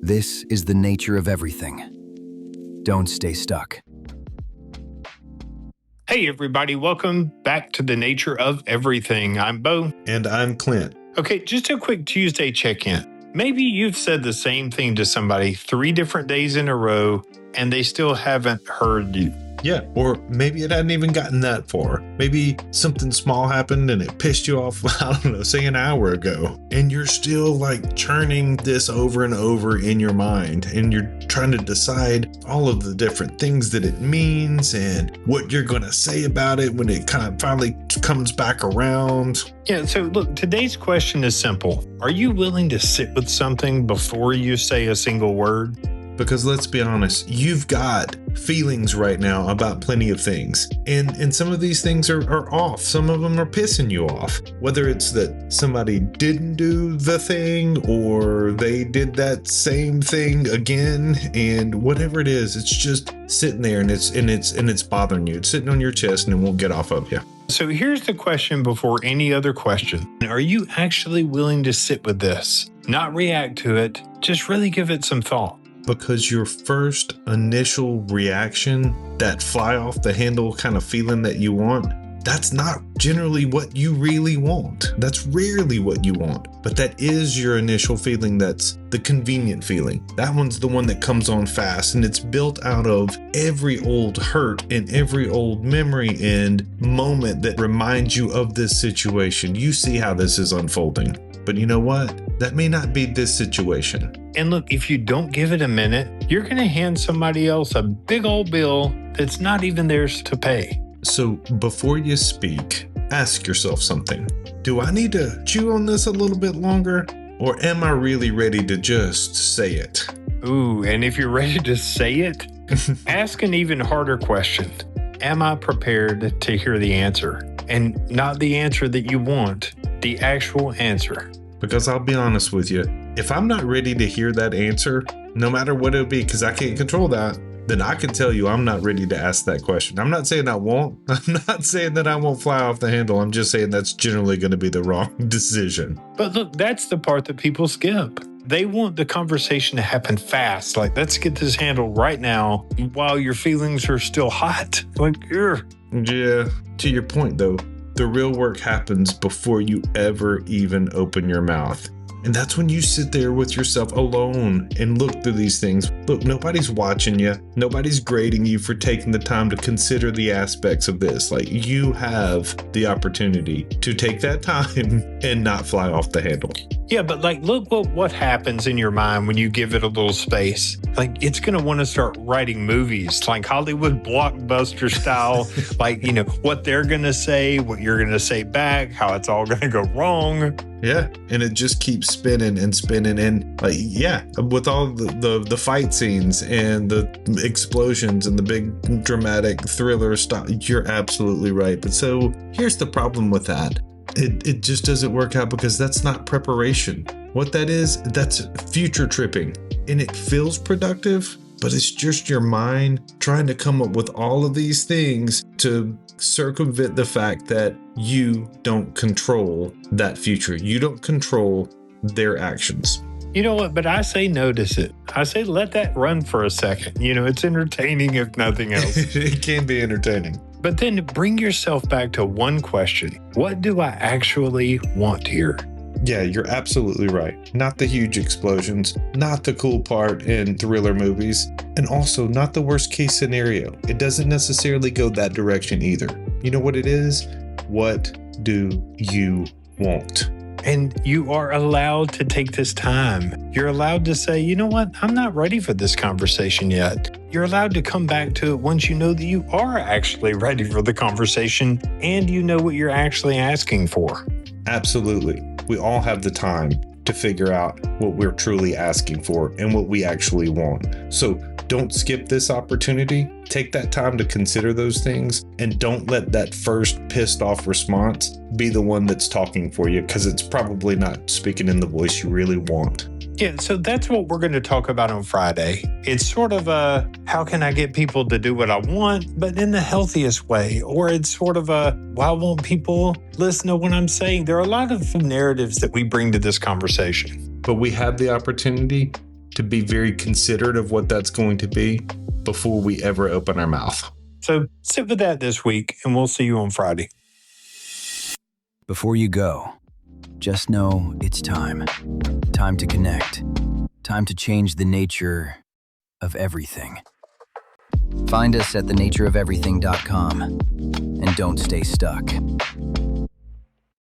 This is the nature of everything. Don't stay stuck. Hey, everybody. Welcome back to The Nature of Everything. I'm Bo. And I'm Clint. Okay, just a quick Tuesday check-in. Maybe you've said the same thing to somebody 3 different days in a row, and they still haven't heard you. Yeah, or maybe it hadn't even gotten that far. Maybe something small happened and it pissed you off, I don't know, say an hour ago. And you're still like churning this over and over in your mind. And you're trying to decide all of the different things that it means and what you're going to say about it when it kind of finally comes back around. Yeah, so look, today's question is simple. Are you willing to sit with something before you say a single word? Because let's be honest, you've got feelings right now about plenty of things. And some of these things are off. Some of them are pissing you off. Whether it's that somebody didn't do the thing or they did that same thing again, and whatever it is, it's just sitting there and it's bothering you. It's sitting on your chest and it won't get off of you. So here's the question before any other question. Are you actually willing to sit with this? Not react to it, just really give it some thought. Because your first initial reaction, that fly off the handle kind of feeling that you want, that's not generally what you really want. That's rarely what you want. But that is your initial feeling. That's the convenient feeling. That one's the one that comes on fast, and it's built out of every old hurt and every old memory and moment that reminds you of this situation. You see how this is unfolding. But you know what? That may not be this situation. And look, if you don't give it a minute, you're going to hand somebody else a big old bill that's not even theirs to pay. So before you speak, ask yourself something. Do I need to chew on this a little bit longer? Or am I really ready to just say it? Ooh, and if you're ready to say it, ask an even harder question. Am I prepared to hear the answer? And not the answer that you want, the actual answer. Because I'll be honest with you, if I'm not ready to hear that answer, no matter what it'll be, because I can't control that, then I can tell you I'm not ready to ask that question. I'm not saying I won't. I'm not saying that I won't fly off the handle. I'm just saying that's generally going to be the wrong decision. But look, that's the part that people skip. They want the conversation to happen fast. Like, let's get this handled right now while your feelings are still hot. Like, here. Yeah, to your point though, the real work happens before you ever even open your mouth. And that's when you sit there with yourself alone and look through these things. Look, nobody's watching you. Nobody's grading you for taking the time to consider the aspects of this. Like, you have the opportunity to take that time and not fly off the handle. Yeah, but like, look what happens in your mind when you give it a little space. Like, it's going to want to start writing movies, like Hollywood blockbuster style, like, you know, what they're going to say, what you're going to say back, how it's all going to go wrong. Yeah, and it just keeps spinning and spinning. And like, yeah, with all the fight scenes and the explosions and the big dramatic thriller stuff, you're absolutely right. But so here's the problem with that. It just doesn't work out because that's not preparation. What that is, that's future tripping. And it feels productive, but it's just your mind trying to come up with all of these things to circumvent the fact that you don't control that future. You don't control their actions. You know what? But I say notice it. I say let that run for a second. You know, it's entertaining if nothing else. It can be entertaining. But then bring yourself back to one question. What do I actually want here? Yeah, you're absolutely right. Not the huge explosions, not the cool part in thriller movies, and also not the worst case scenario. It doesn't necessarily go that direction either. You know what it is? What do you want? And you are allowed to take this time. You're allowed to say, you know what? I'm not ready for this conversation yet. You're allowed to come back to it once you know that you are actually ready for the conversation and you know what you're actually asking for. Absolutely. We all have the time to figure out what we're truly asking for and what we actually want. So don't skip this opportunity. Take that time to consider those things and don't let that first pissed off response be the one that's talking for you, because it's probably not speaking in the voice you really want. Yeah, so that's what we're going to talk about on Friday. It's sort of a, how can I get people to do what I want, but in the healthiest way? Or it's sort of a, why won't people listen to what I'm saying? There are a lot of narratives that we bring to this conversation. But we have the opportunity to be very considerate of what that's going to be before we ever open our mouth. So sit with that this week, and we'll see you on Friday. Before you go, just know it's time. Time to connect. Time to change the nature of everything. Find us at thenatureofeverything.com and don't stay stuck.